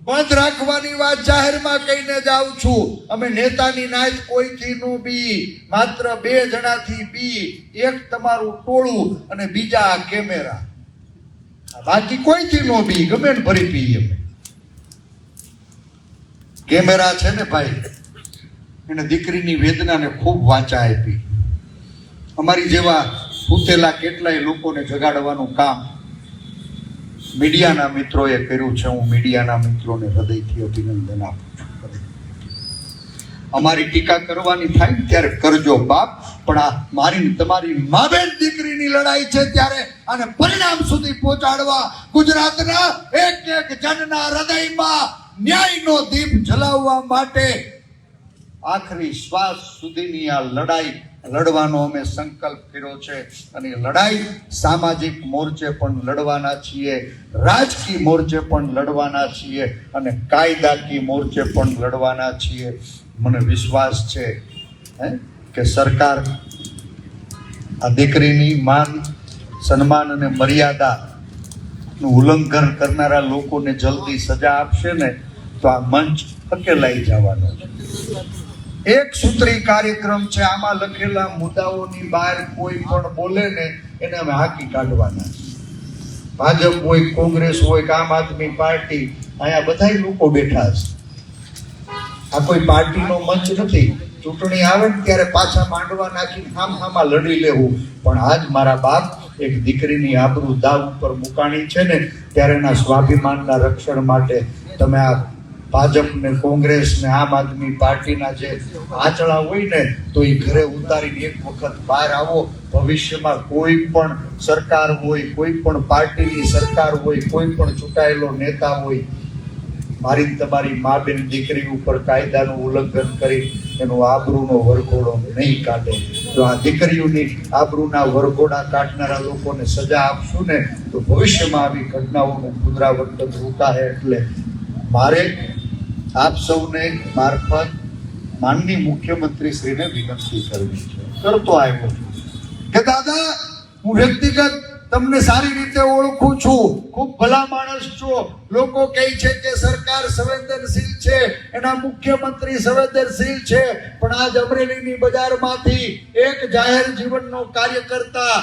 બંધ રાખવાની વાત જાહેરમાં કહીને જાઉં છું. અમે નેતાની નાયક કોઈથી નો બી. માત્ર 2 જણાથી બી. એક તમારું ટોળું અને બીજા આ કેમેરા. બાકી કોઈથી નો બી. ગમે ને ભરી પી. અમે કેમેરા છે ને ભાઈ, એને દીકરીની વેદનાને ખૂબ વાચા આપી. અમારી જેવા ભૂતેલા કેટલાય લોકોને જગાડવાનું કામ મીડિયાના મિત્રોએ કર્યું છે. હું મીડિયાના મિત્રોને હૃદયથી અભિનંદન આપું છું. અમારી ટીકા કરવાની થાય ત્યારે કરજો બાપ, પણ આ મારી તમારી મા બેન દીકરીની લડાઈ છે, ત્યારે આને પરિણામ સુધી પહોંચાડવા ગુજરાતના એક એક જનના હૃદયમાં ન્યાયનો દીપ જલાવવા માટે આખરી શ્વાસ સુધીની આ લડાઈ લડવાનો અમે સંકલ્પ કર્યો છે. અને લડાઈ સામાજિક મોરચે પણ લડવાના છીએ, રાજકીય મોરચે પણ લડવાના છીએ, અને કાયદાકીય મોરચે પણ લડવાના છીએ. મને વિશ્વાસ છે કે સરકાર આ દીકરીની માન, સન્માન અને મર્યાદાનું ઉલ્લંઘન કરનારા લોકોને જલ્દી સજા આપશે ને, તો આ મંચ અકેલાઈ જવાનો છે. એક સૂત્રી કાર્યક્રમ છે. આમાં લખેલા મુદ્દાઓની બહાર કોઈ પણ બોલે ને, એને અમે હાકી કાઢવાના. ભાજપ હોય, કોંગ્રેસ હોય કે આમ આદમી પાર્ટી, અહીંયા બધા લોકો બેઠા છે. આ કોઈ પાર્ટીનો મંચ નથી. ચૂંટણી આવે ને ત્યારે પાછા માંડવા નાખી આમાં લડી લેવું. પણ આજ મારા બાપ એક દીકરીની આબરૂ દાવ ઉપર મુકાણી છે ને, ત્યારે એના સ્વાભિમાનના રક્ષણ માટે તમે આ ભાજપ ને કોંગ્રેસ ને આમ આદમી પાર્ટીના જે આંચળા હોય ને તો એ ઘરે ઉતારીને એક વખત બહાર આવો. ભવિષ્યમાં કોઈ પણ સરકાર હોય, કોઈ પણ પાર્ટીની સરકાર હોય, કોઈ પણ ચૂંટાયેલો નેતા હોય, મારી તમારી મા બેન દીકરી ઉપર કાયદાનું ઉલ્લંઘન કરી એનો આબરૂનો વરઘોડો નહીં કાઢે. તો આ દીકરીઓની આબરૂના વરઘોડા કાઢનારા લોકોને સજા આપશું ને તો ભવિષ્યમાં આવી ઘટનાઓનું પુનરાવર્તન રોકાશે. એટલે મારે આપ સૌને મારફત માનનીય મુખ્યમંત્રી શ્રીને વિનંતી કરવી છે, કરતો આવ્યો છું કે દાદા, હું વ્યક્તિગત તમને સારી રીતે ઓળખું છું, ખૂબ ભલા માણસ છો. લોકો કહે છે કે સરકાર સંવેદનશીલ છે, એના મુખ્યમંત્રી સંવેદનશીલ છે, પણ આજ અમરેલીની બજારમાંથી એક જાહેર જીવનનો કાર્યકર્તા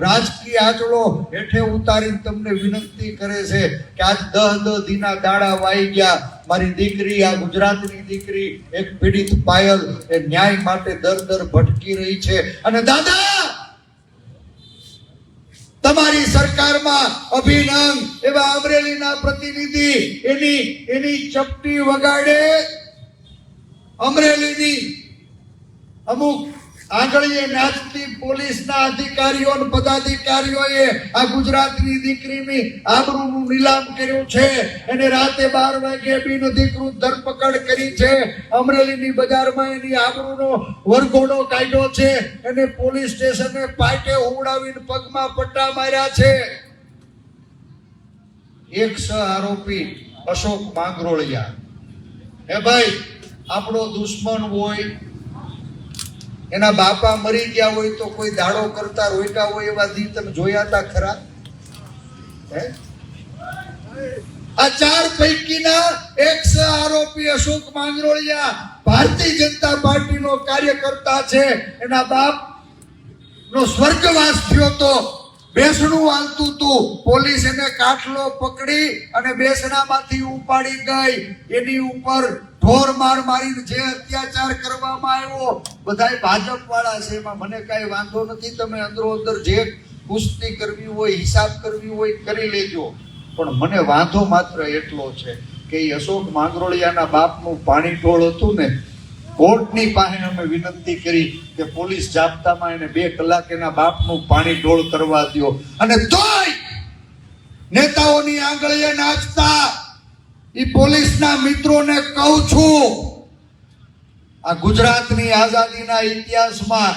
રાજકીય આંચળો હેઠે ઉતારીને તમને વિનંતી કરે છે કે આજ 10 દીના દાડા વાઈ ગયા. મારી દીકરી, આ ગુજરાતની દીકરી, એક પીડિત પાયલ એ ન્યાય માટે દર ભટકી રહી છે. અને દાદા, તમારી સરકારમાં અભિનંદન એવા અમરેલીના પ્રતિનિધિ એની ચપટી વગાડે. અમરેલીની અમુક આંગળીએ નાચતી પોલીસના અધિકારીઓ અને પદાધિકારીઓએ આ ગુજરાતની દીકરીની આબરૂનું નીલામ કર્યું છે. એને રાતે 12 વાગે બિનઅધિકૃત ધરપકડ કરી છે. અમરેલીની બજારમાં એની આબરૂનો વરઘોડો કાઢ્યો છે. એને પોલીસ સ્ટેશને પાટે ઉડાવીને પગમાં પટ્ટા માર્યા છે. એક આરોપી અશોક માંગરોળિયા, હે ભાઈ, આપણો દુશ્મન હોય, એના બાપા મરી ગયા હોય તો કોઈ દાડો કરતા રોક્યા હોય એવા દી તમે જોયા હતા ખરા? આ 4 પૈકીના એક આરોપી અશોક માંગરોળિયા ભારતીય જનતા પાર્ટીનો કાર્યકર્તા છે. એના બાપ નો સ્વર્ગવાસ થયો તો, બેસણું હાલતું હતું, પોલીસ એને કાટલો પકડી અને બેસણામાંથી ઉપાડી ગઈ. એની ઉપર ઢોર માર મારીને જે અત્યાચાર કરવામાં આવ્યો, બધાય ભાજપ વાળા છે, એમાં મને કાંઈ વાંધો નથી. તમે અંદરો અંદર જે કુસ્તી કરવી હોય, હિસાબ કરવી હોય કરી લેજો, પણ મને વાંધો માત્ર એટલો છે કે એ અશોક માંગરોળિયાના બાપનું પાણી ઢોળ હતું ને, કોર્ટની પાસે અમે વિનંતી કરી કે પોલીસ જાપ્તામાં એને 2 કલાક એના બાપનું પાણી ઢોળ કરવા દો. અને તોય નેતાઓની આંગળીએ નાચતા એ પોલીસના મિત્રોને કહું છું, આ ગુજરાતની આઝાદીના ઇતિહાસમાં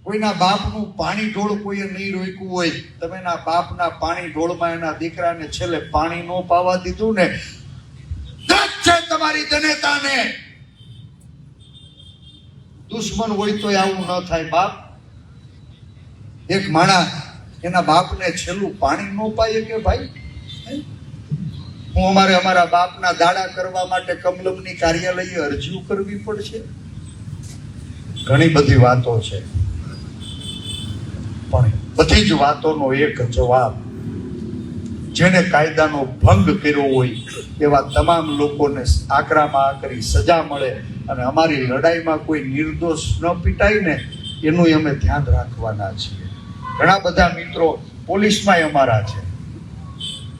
કોઈના બાપનું પાણી ઢોળ કોઈએ નહીં રોક્યું હોય. તમે એના બાપના પાણી ઢોળમાં એના દીકરાને છેલ્લે પાણી ન પાવા દીધું ને, દસ છે તમારી જનતાને. દુશ્મન હોય તો આવું ન થાય બાપ. એક માણસ એના બાપને છેલ્લું પાણી ન પાય કે ભાઈ? હું અમારા બાપના દાડા કરવા માટે કમલમની કાર્યાલયે અરજીઓ કરવી પડશે. ઘણી બધી વાતો છે, પણ બધી જ વાતોનો એક જવાબ, જેને કાયદાનો ભંગ કર્યો હોય એવા તમામ લોકોને આકરામાં આકરી સજા મળે અને અમારી લડાઈમાં કોઈ નિર્દોષ ન પીટાય ને, એનું અમે ધ્યાન રાખવાના છીએ. ઘણા બધા મિત્રો પોલીસમાં અમારા છે.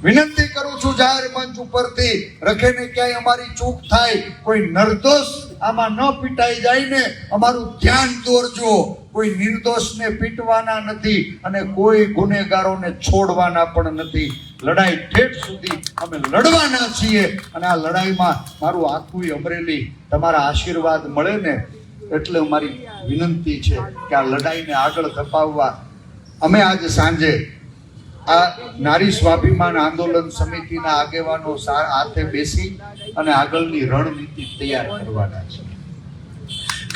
વિનંતી કરું છું જાહેર મંચ ઉપરથી, રખેને ક્યાંય અમારી ચૂક થાય, કોઈ નિર્દોષ આમાં ન પીટાઈ જાય ને, અમારું ધ્યાન દોરજો. કોઈ નિર્દોષને પીટવાના નથી અને કોઈ ગુનેગારોને છોડવાના પણ નથી. લડાઈ ઠેઠ સુધી અમે લડવાના છીએ અને આ લડાઈમાં મારું આખું અમરેલી તમારા આશીર્વાદ મળે ને, એટલે મારી વિનંતી છે કે આ લડાઈને આગળ ધપાવવા અમે આજ સાંજે આ નારી સ્વાભિમાન આંદોલન સમિતિના આગેવાનો હાથે બેસી અને આગળની રણનીતિ તૈયાર કરવાના છે.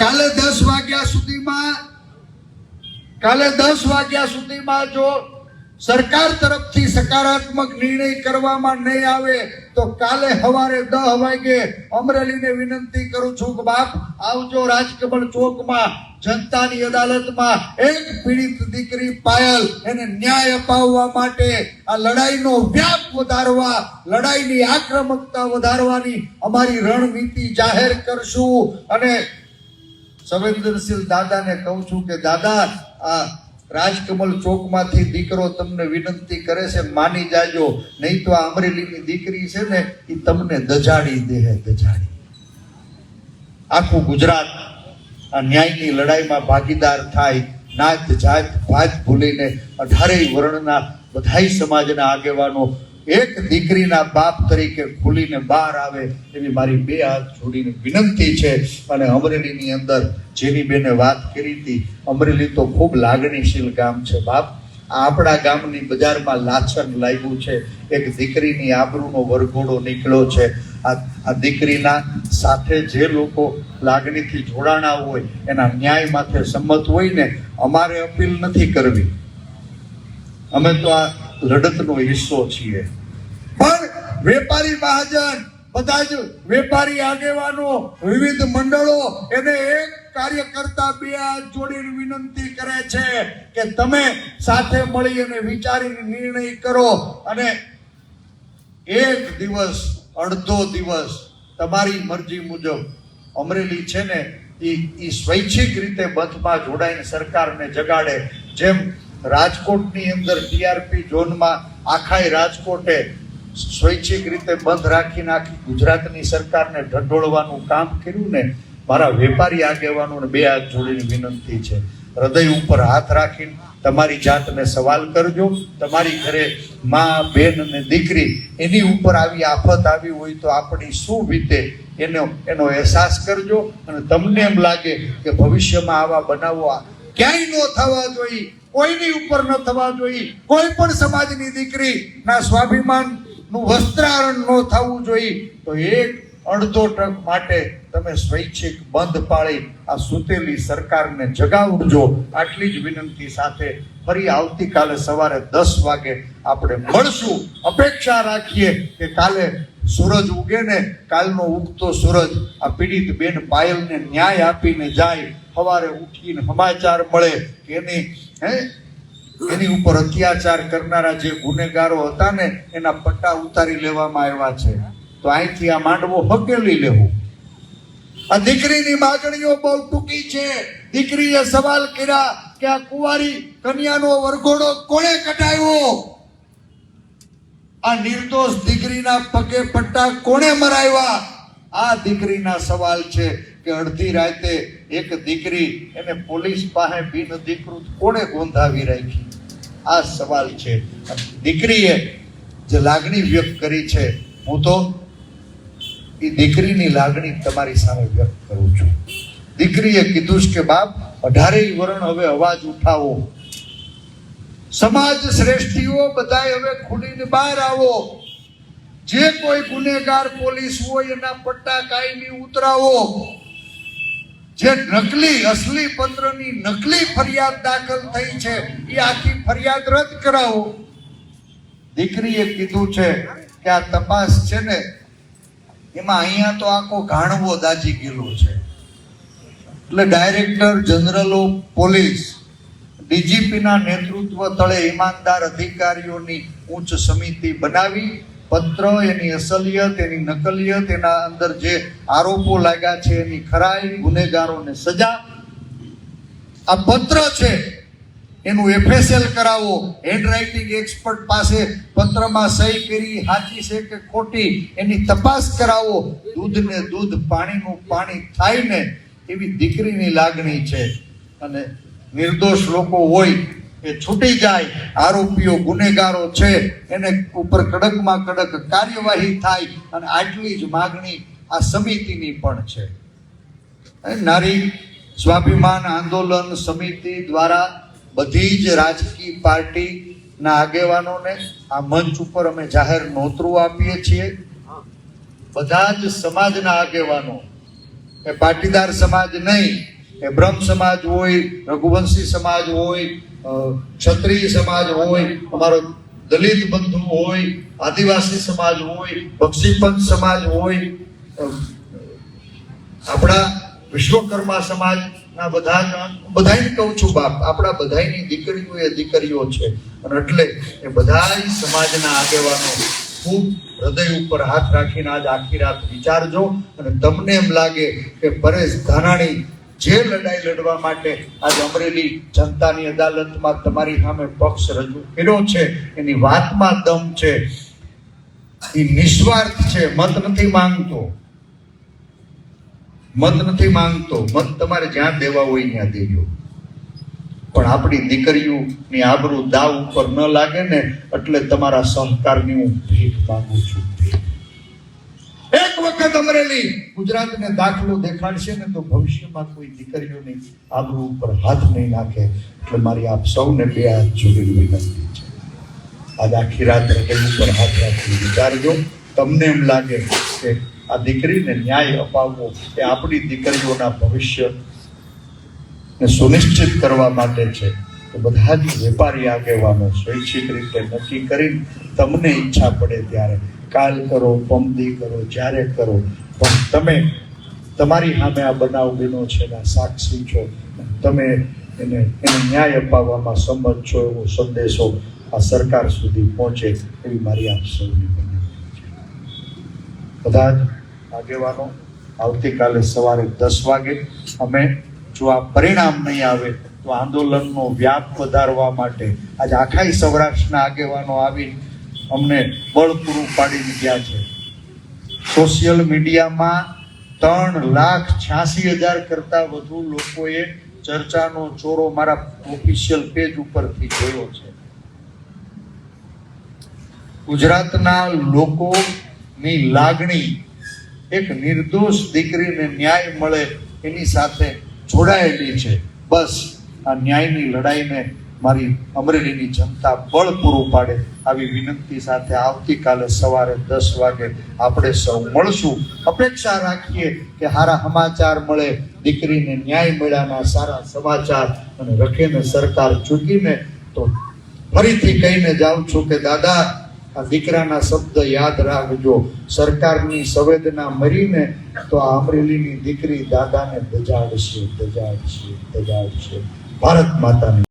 કાલે 10 વાગ્યા સુધીમાં જો સરકાર તરફથી સકારાત્મક નિર્ણય કરવામાં નહીં આવે તો કાલે સવારે 10 વાગે અમરેલીને વિનંતી કરું છું કે બાપ આવજો રાજકમલ ચોકમાં જનતાની અદાલતમાં. એક પીડિત દીકરી પાયલ, એને ન્યાય અપાવવા માટે આ લડાઈનો વ્યાપ વધારવા, લડાઈની આક્રમકતા વધારવાની અમારી રણનીતિ જાહેર કરશું. અને સંવેદનશીલ દાદાને કહું છું કે દાદા, આ રાજકમલ ચોકમાંથી દીકરો તમને વિનંતી કરે છે, માની જાજો, નહીં તો આ અમરેલીની દીકરી છે ને એ તમને દજાડી દે, દજાડી. આખું ગુજરાત આ ન્યાયની લડાઈમાં ભાગીદાર થાય, નાત જાત ભાત ભૂલીને 18 વર્ણના બધાય સમાજના આગેવાનો એક દીકરીના બાપ તરીકે ખુલીને બહાર આવે એવી મારી 2 હાથ જોડીને વિનંતી છે. અને અમરેલીની અંદર જેની બેને વાત કરી હતી, અમરેલી તો ખૂબ લાગણીશીલ ગામ છે બાપ. આપણા ગામની બજારમાં લાછન લાગ્યું છે, એક દીકરીની આબરૂનો વરઘોડો નીકળ્યો છે. આ દીકરીના સાથે જે લોકો લાગણીથી જોડાણા હોય, એના ન્યાય માથે સંમત હોય ને, અમારે અપીલ નથી કરવી, અમે તો આ લડતનો હિસ્સો છીએ. પણ વેપારી મહાજન, બધા જ વેપારી આગેવાનો, વિવિધ મંડળો એને એક કાર્યકર્તા 2 હાથ જોડીને વિનંતી કરે છે કે તમે સાથે મળી અને વિચારીને નિર્ણય કરો. અને એક દિવસ, અડધો દિવસ તમારી મરજી મુજબ અમરેલી છે ને એ સ્વૈચ્છિક રીતે બંધમાં જોડાઈને સરકારને જગાડે. જેમ રાજકોટની અંદર ટીઆરપી ઝોનમાં આખાય રાજકોટે સ્વૈચ્છિક રીતે બંધ રાખીને આખી ગુજરાતની સરકારને ઢંઢોળવાનું કામ કર્યું ને, મારા વેપારી આગેવાનોને 2 હાથ જોડીને વિનંતી છે, હૃદય ઉપર હાથ રાખીને તમારી જાતને સવાલ કરજો. તમારી ઘરે માં, બેન અને દીકરી, એની ઉપર આવી આફત આવી હોય તો આપણી શું વીતે એનો અહેસાસ કરજો. અને તમને એમ લાગે કે ભવિષ્યમાં આવા બનાવો ક્યાંય ન થવા જોઈએ, કોઈની ઉપર ન થવા જોઈએ, કોઈ પણ સમાજની દીકરીના સ્વાભિમાનનું વસ્ત્રાહરણ ન થવું જોઈએ, તો એક અડધો ટક માટે તમે સ્વૈચ્છિક બંધ પાળી આ સૂતેલી સરકારને જગાવજો. આટલી જ વિનંતી સાથે ફરી આવતીકાલે સવારે 10 વાગે આપણે મળશું. અપેક્ષા રાખીએ કે કાલે સૂરજ ઉગે ને, કાલનો ઉગતો સૂરજ આ પીડિત બેન પાયલને ન્યાય આપીને જાય. સવારે ઉઠીને સમાચાર મળે કે એની ઉપર અત્યાચાર કરનારા જે ગુનેગારો હતા ને, એના પટ્ટા ઉતારી લેવામાં આવ્યા છે, તો અહીંથી આ માંડવો હકેલી લેવું. આ દીકરીની માગણીઓ બહુ ટૂંકી છે. દીકરીએ સવાલ કર્યા કે આ કુંવારી કન્યાનો વરઘોડો કોણે કઢાવ્યો? આ નિર્દોષ દીકરીના પગે પટ્ટા કોણે મરાવ્યા? આ દીકરીના સવાલ છે કે અડધી રાતે એક દીકરી એને પોલીસ પાસે બિનઅધિકૃત કોણે ગોંધાવી રાખી? આ સવાલ છે. દીકરીએ જે લાગણી વ્યક્ત કરી છે, હું તો એ દીકરીની લાગણી તમારી સામે વ્યક્ત કરું છું. દીકરીએ કીધું કે બાપ, 18 વર્ણ હવે અવાજ ઉઠાવો, સમાજ શ્રેષ્ઠીઓ બધાય હવે ખુલીને બહાર આવો. જે કોઈ ગુનેગાર પોલીસ હોય એના પટ્ટા કાયમી ઉતરાવો. જે નકલી અસલી પત્રની નકલી ફરિયાદ દાખલ થઈ છે એ આખી ફરિયાદ રદ કરાવો. દીકરીએ કીધું છે કે આ તપાસ છે ને, એમાં અહીંયા તો આખો ઘાણવો દાજી ગયેલો છે, એટલે ડાયરેક્ટર જનરલ ઓફ પોલીસ, ડીજીપીના નેતૃત્વ તળે ઈમાનદાર અધિકારીઓની ઉચ્ચ સમિતિ બનાવી પત્ર, એની અસલિયત, એની નકલિયત, એના અંદર જે આરોપો લાગ્યા છે એની ખરાઈ, ગુનેગારોને સજા. આ પત્ર છે એનું FSL કરાવો. હેન્ડરાઇટિંગ એક્સપર્ટ પાસે પત્રમાં સહી કરી સાચી છે કે ખોટી એની તપાસ કરાવો. દૂધને દૂધ, પાણીનું પાણી થાય ને એવી દીકરીની લાગણી છે. અને નિર્દોષ લોકો હોય એ છૂટી જાય, આરોપીઓ ગુનેગારો છે એને ઉપર કડકમાં કડક કાર્યવાહી થાય. અને આટલી જ માગણી આ સમિતિની પણ છે. નારી સ્વાભિમાન આંદોલન સમિતિ દ્વારા બધી જ રાજકીય પાર્ટીના આગેવાનોને આ મંચ ઉપર અમે જાહેર નોતરું આપીએ છીએ. બધા જ સમાજના આગેવાનો, એ પાટીદાર સમાજ નહીં, એ બ્રહ્મ સમાજ હોય, રઘુવંશી સમાજ હોય, ક્ષત્રિય સમાજ હોય, અમારો દલિત બંધુ હોય, આદિવાસી સમાજ હોય, બક્ષીપંથ સમાજ હોય, આપણા વિશ્વકર્મા સમાજના બધાને કહું છું બાપ, આપણા બધાની દીકરીઓ એ દીકરીઓ છે. અને એટલે એ બધા સમાજના આગેવાનો ખૂબ હૃદય ઉપર હાથ રાખીને આજ આખી રાત વિચારજો. અને તમને એમ લાગે કે પરેશ ધાનાણી જે લડાઈ લડવા માટે આજ અમરેલી જનતાની અદાલતમાં તમારી સામે પક્ષ રજૂ કર્યો છે, એની વાતમાં દમ છે, એ નિસ્વાર્થ છે. મત નથી માંગતો, મત તમારે જ્યાં દેવા હોય ત્યાં દેજો, પણ આપણી દીકરીઓની આબરૂ દાવ ઉપર ન લાગે ને એટલે તમારા સહકારની હું ભીખ માંગુ છું. એક વખત અમરેલી ગુજરાતને દાખલો દેખાડશે ને તો ભવિષ્યમાં કોઈ દીકરીઓની આબરૂ ઉપર હાથ નહીં નાખે. એટલે મારી આપ સૌને બે હાથ જોડીને વિનંતી છે, આજ આખી રાત હૃદય ઉપર હાથ રાખી વિચારજો. તમને એમ લાગે કે આ દીકરીને ન્યાય અપાવવો એ આપણી દીકરીઓના ભવિષ્યને સુનિશ્ચિત કરવા માટે છે, તો બધા જ વેપારી આગેવાનો સ્વૈચ્છિક રીતે નક્કી કરીને તમને ઈચ્છા પડે ત્યારે કાલ કરો, પમદી કરો, જ્યારે કરો, પણ તમે તમારી સામે આ બનાવ બન્યો છે એના સાક્ષી છો, તમે એને ન્યાય અપાવવામાં સમર્થ છો એવો સંદેશો આ સરકાર સુધી પહોંચે એવી મારી આપ સૌની વિનંતી છે. બધા જ આગેવાનો આવતીકાલે સવારે 10 વાગે અમે જો આ પરિણામ નહીં આવે તો આંદોલનનો વ્યાપ વધારવા માટે આજે આખા સૌરાષ્ટ્રના આગેવાનો આવી અમને બળ પૂરું પાડીને ગયા છે. સોશિયલ મીડિયામાં 3,86,000 કરતા વધુ લોકોએ ચર્ચાનો ચોરો મારા ઓફિશિયલ પેજ ઉપરથી જોયો છે. ગુજરાતના લોકોની લાગણી એક નિર્દોષ દીકરીને ન્યાય મળે એની સાથે જોડાયેલી છે. બસ આ ન્યાયની લડાઈને મારી અમરેલીની જનતા બળ પૂરું પાડે આવી વિનંતી સાથે આવતીકાલે સવારે 10 વાગે આપણે સૌ મળશું. અપેક્ષા રાખીએ કે સારા સમાચાર મળે, દીકરીને ન્યાય મળ્યાના સારા સમાચાર, અને રખેને સરકાર ચૂકીને તો ફરીથી કહીને જાઉં છું કે દાદા આ દીકરાના શબ્દ યાદ રાખજો. સરકારની સંવેદના મરીને તો આ અમરેલીની દીકરી દાદાને દજાડશે. ભારત માતાની